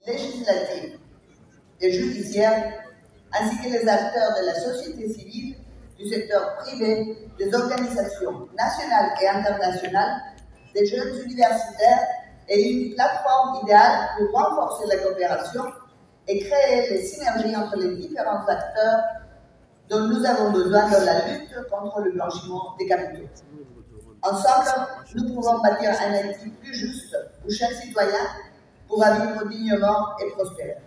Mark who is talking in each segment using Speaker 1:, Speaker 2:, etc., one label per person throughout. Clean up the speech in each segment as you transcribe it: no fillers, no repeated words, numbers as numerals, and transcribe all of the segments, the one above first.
Speaker 1: législatives et judiciaires, ainsi que les acteurs de la société civile, du secteur privé, des organisations nationales et internationales, des jeunes universitaires et une plateforme idéale pour renforcer la coopération et créer les synergies entre les différents acteurs dont nous avons besoin dans la lutte contre le blanchiment des capitaux. Ensemble, nous pouvons bâtir un Haïti plus juste où chaque citoyen pourra vivre dignement et prospère.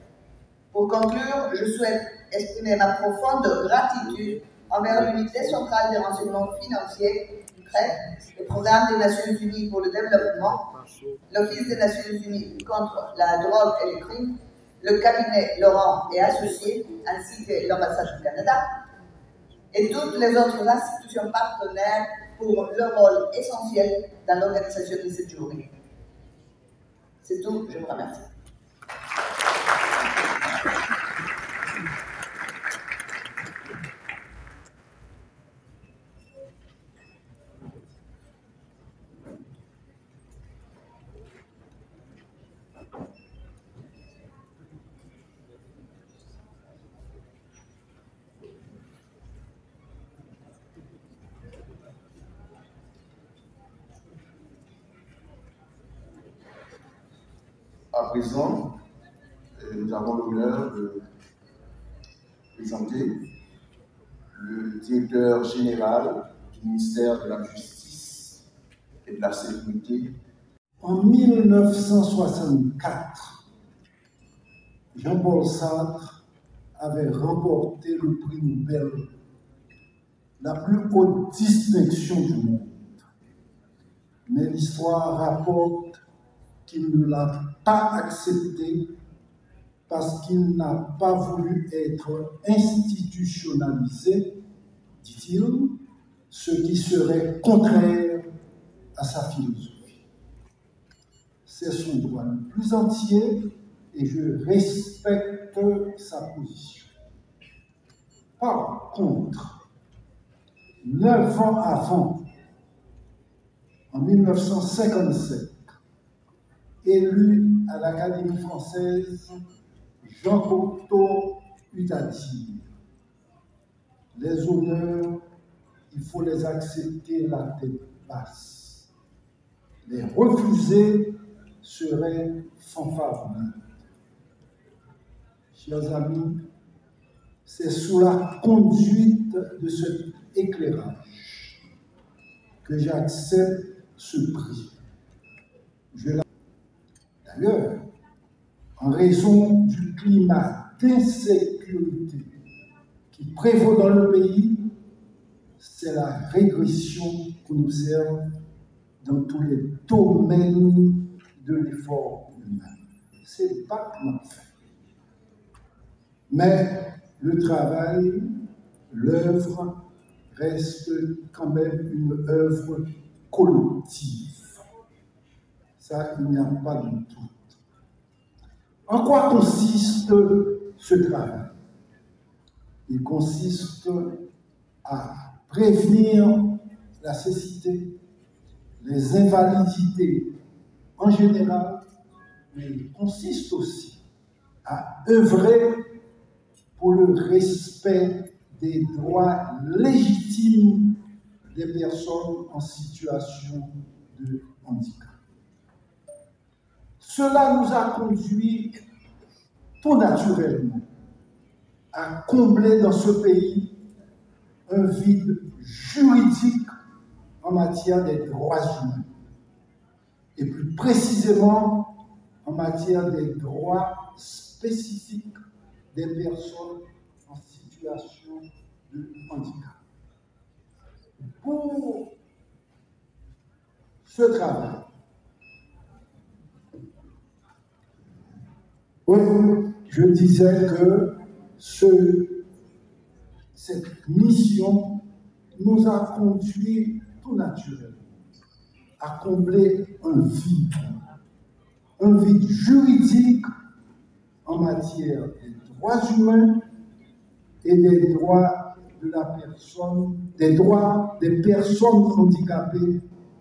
Speaker 1: Pour conclure, je souhaite exprimer ma profonde gratitude envers l'unité centrale des renseignements financiers, PREP, le Programme des Nations Unies pour le développement, l'Office des Nations Unies contre la drogue et les crimes, le cabinet Laurent et Associés, ainsi que l'ambassade du Canada, et toutes les autres institutions partenaires pour leur rôle essentiel dans l'organisation de cette journée. C'est tout, je vous remercie.
Speaker 2: À présent, nous avons l'honneur de présenter le directeur général du ministère de la Justice et de la Sécurité.
Speaker 3: En 1964, Jean-Paul Sartre avait remporté le prix Nobel, la plus haute distinction du monde. Mais l'histoire rapporte qu'il ne l'a pas accepté parce qu'il n'a pas voulu être institutionnalisé, dit-il, ce qui serait contraire à sa philosophie. C'est son droit le plus entier et je respecte sa position. Par contre, 9 ans avant, en 1957, élu à l'Académie française, Jean Cocteau eut à dire « Les honneurs, il faut les accepter la tête basse. Les refuser serait fanfaronade. » Chers amis, c'est sous la conduite de cet éclairage que j'accepte ce prix. D'ailleurs, en raison du climat d'insécurité qui prévaut dans le pays, c'est la régression qu'on observe dans tous les domaines de l'effort humain. C'est bâclement fait. Mais le travail, l'œuvre, reste quand même une œuvre collective. Ça, il n'y a pas de doute. En quoi consiste ce travail? Il consiste à prévenir la cécité, les invalidités en général, mais il consiste aussi à œuvrer pour le respect des droits légitimes des personnes en situation de handicap. Cela nous a conduit tout naturellement à combler dans ce pays un vide juridique en matière des droits humains, et plus précisément en matière des droits spécifiques des personnes en situation de handicap. Pour ce travail, oui, je disais que cette mission nous a conduit tout naturellement à combler un vide juridique en matière des droits humains et des droits de la personne, des droits des personnes handicapées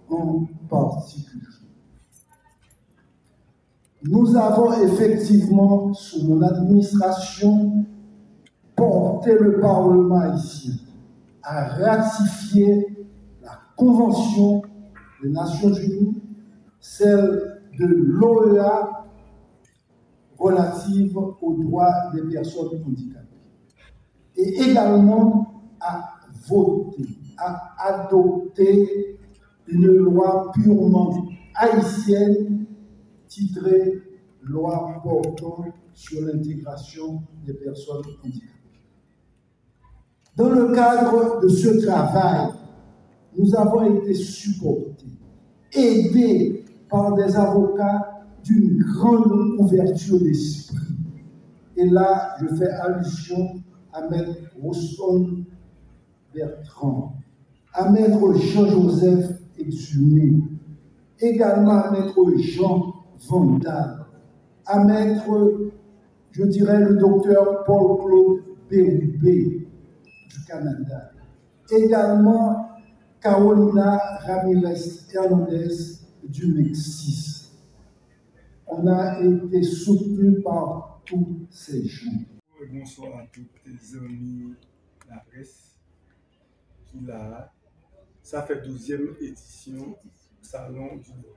Speaker 3: en particulier. Nous avons effectivement, sous mon administration, porté le Parlement haïtien à ratifier la Convention des Nations Unies, celle de l'OEA relative aux droits des personnes handicapées, et également à voter, à adopter une loi purement haïtienne titrée Loi portant sur l'intégration des personnes handicapées. Dans le cadre de ce travail, nous avons été supportés, aidés par des avocats d'une grande ouverture d'esprit. Et là, je fais allusion à Maître Roston Bertrand, à Maître Jean-Joseph Exumé, également à Maître Jean Vandal, à Maître, je dirais, le docteur Paul-Claude Bérubé du Canada, également Carolina Ramirez Hernandez du Mexique. On a été soutenus par tous ces gens.
Speaker 4: Bonsoir à tous les amis de la presse qui là. Ça fait 12e édition Salon du Nord.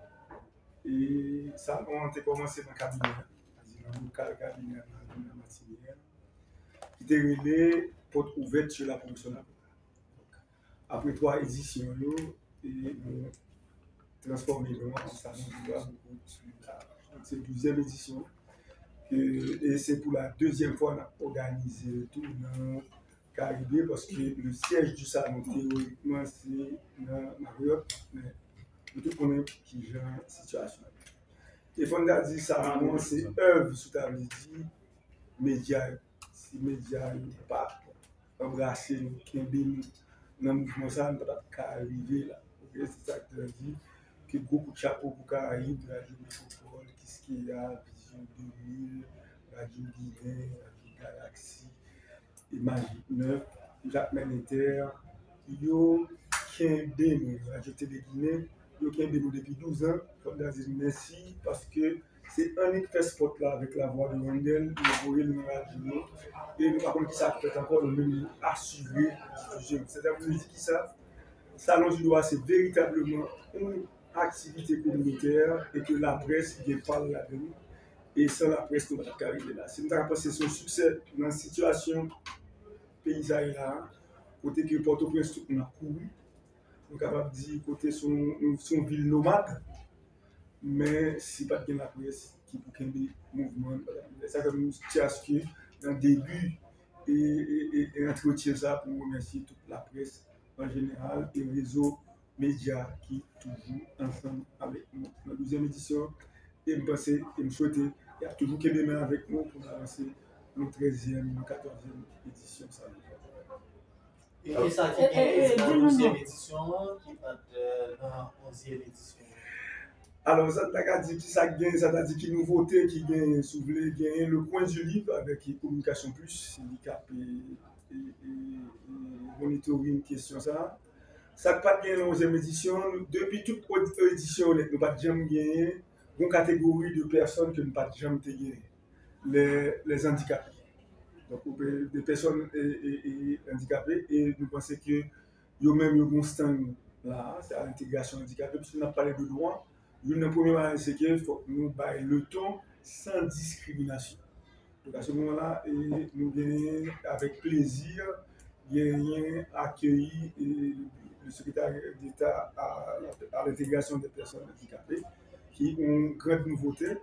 Speaker 4: Et Salon a commencé dans le cabinet, dans le local cabinet dans la matinée, qui était relé porte ouverte sur la production de la après 3 éditions, et nous transformé en Salon du Nord. C'est la 12e édition. Et c'est pour la 2e fois qu'on a organisé le tour dans le Caribé parce que le siège du salon, théoriquement, c'est dans Mariotte, mais tout le monde qui gère la situation. Et Fonda dit ça, c'est œuvre sous ta dit média. Si les médias n'ont pas embrassé nous, qui ont béni dans le mouvement, ça ne peut pas arriver là. C'est ça que je dis, que beaucoup de chapeaux pour Caraïbes, la métropole, qu'est-ce qu'il y a, Vision 2000, Radio Guinée, Radio Galaxie, Image 9, Jacques Ménéter, yo Kembe nous, Radio Télé Guinée, yo Kembe nous depuis 12 ans, comme je dis merci, parce que c'est un qui fait spot là avec la voix de Wendell, le voyez le radio, et nous par contre qui ça fait encore le même assurer diffusion. C'est-à-dire que nous dit qui ça, Salon du Nord, c'est véritablement une activité communautaire et que la presse vient parler là-dedans. Et sans la presse, nous ne pouvons pas arriver là. Si nous avons pensé son succès dans la situation paysanne là, côté que Port-au-Prince, tout le monde a couru, nous sommes capables de dire côté son ville nomade, mais si pas de la presse qui peut qu'il y ait des mouvements, c'est ça que nous tiens à ce que dans le début et entretien ça pour remercier toute la presse en général et le réseau médias qui toujours ensemble avec nous. Dans la 12e édition, et me penser et me souhaiter, il y a toujours quelqu'un mains avec nous pour avancer nos 13e, nos 14e édition.
Speaker 5: Et ça qui est dans la 12e édition, qui va dans la 11e édition.
Speaker 4: Alors, ça t'a dit qui ça gagne, ça t'a dit qui nouveauté, qui gagne, si vous voulez, gagner le coin du livre avec Communication Plus, handicap et monitoring, question ça. Ça n'a pas gagné dans la 11e édition. Depuis toute édition, nous n'avons pas jamais gagné une catégorie de personnes que nous n'avons pas jamais gagné. Les handicapés. Donc, des personnes handicapées, et nous pensons que eux-mêmes, ils ont stand là, c'est à l'intégration handicapée, puisque nous avons parlé de droit. Une première, c'est qu'il faut que nous baillons le temps sans discrimination. Donc, à ce moment-là, nous gagnons avec plaisir, gagnons accueilli le secrétaire d'État à l'intégration des personnes handicapées, qui ont une grande nouveauté.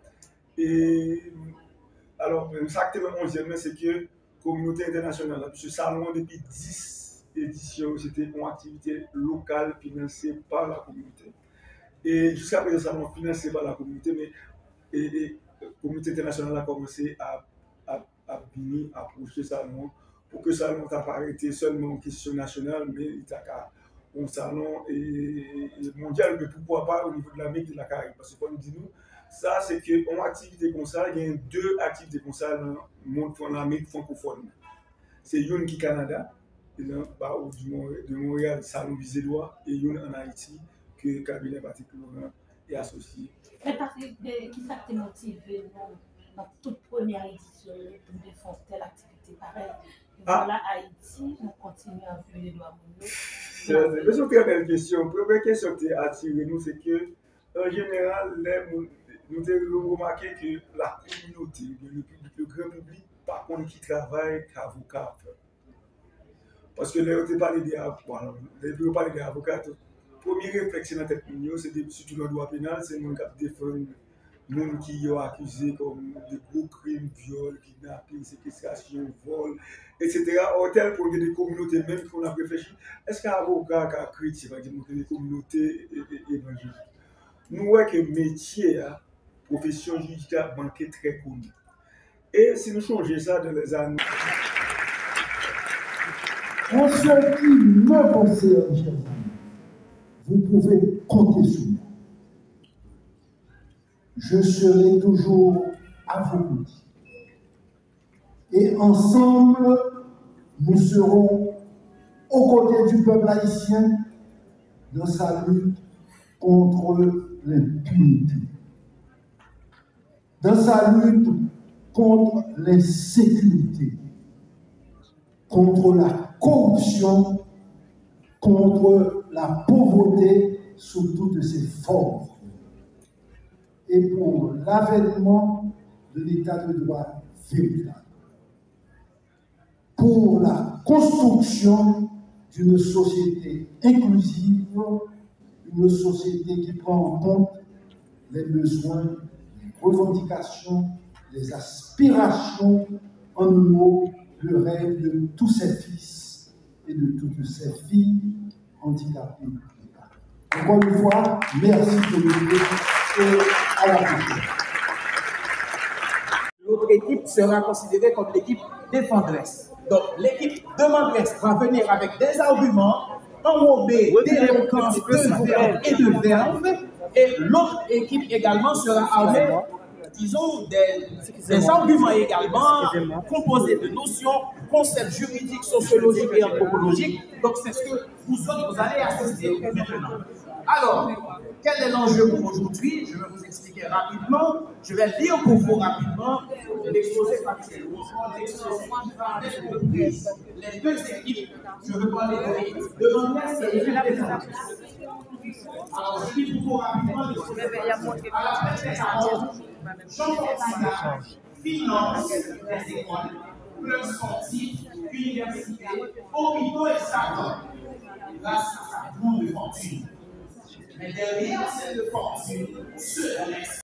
Speaker 4: Et alors, ça qui est le 11e, c'est que la communauté internationale, ce salon depuis 10 éditions, c'était une activité locale financée par la communauté. Et jusqu'à présent, ça salon financé par la communauté, mais la communauté internationale a commencé à venir approcher ça pour que ça salon n'apparaisse seulement une question nationale, mais il y a un salon mondial, mais pourquoi pas au niveau de l'Amérique et de la Caraïbe. Parce que, comme nous disons, ça, c'est qu'une activité comme ça, il y a 2 activités comme ça dans le monde de l'Amérique francophone. C'est une qui est au Canada, de Montréal, Salon Visédois, et une en Haïti, que le cabinet particulièrement et associés.
Speaker 6: Mais parce que qui ça t'a motivé dans toute première édition pour défendre telle activité pareille? Voilà, Haïti, nous continuons à vivre les droits de l'homme.
Speaker 4: C'est une très belle question. La première question qui a attiré nous, c'est que, en général, nous avons remarqué que la communauté, le grand public, par contre, qui travaille qu'avocat. Parce que là, on parle des avocats. La première réflexion dans cette union, c'est surtout dans le droit pénal, c'est mon cap défendre les gens qui sont accusés comme de gros crimes, viols, kidnapping, séquestration, vol, etc. Or, tel pour des communautés, même qu'on a réfléchi, est-ce qu'un avocat qui a critiqué, par exemple, des communautés évangéliques? Nous voyons que le métier, la profession judiciaire, manquait très connu. Et si nous changeons ça dans les années.
Speaker 3: En ce qui me concerne, chers amis, vous pouvez compter sur moi. Je serai toujours à vos côtés. Et ensemble, nous serons aux côtés du peuple haïtien dans sa lutte contre l'impunité, dans sa lutte contre l'insécurité, contre la corruption, contre la pauvreté sous toutes ses formes, et pour l'avènement de l'état de droit véritable, pour la construction d'une société inclusive, une société qui prend en compte les besoins, les revendications, les aspirations, en un mot, le rêve de tous ses fils et de toutes ses filles handicapées. Encore une fois, merci de m'écouter et à la prochaine.
Speaker 7: L'autre équipe sera considérée comme l'équipe défendresse. Donc l'équipe demanderesse va venir avec des arguments enrobés d'éloquence, de verbe et de verbe, et l'autre équipe également sera armée, disons, des arguments également composés de notions, concepts juridiques, sociologiques et anthropologiques. Donc c'est ce que vous autres, vous allez assister maintenant. Alors, quel est l'enjeu pour aujourd'hui? Je vais vous expliquer rapidement. Je vais lire pour vous rapidement l'exposé factuel. Les deux équipes, je veux pas les donner. Devant moi, c'est l'équipe défense. Alors, je lis pour vous rapidement l'exposé factuel. À la fin, Jean-François, finance des écoles, clubs sportifs, universités, hôpitaux et savants, grâce à sa grande fortune. Mais derrière cette fortune se laisse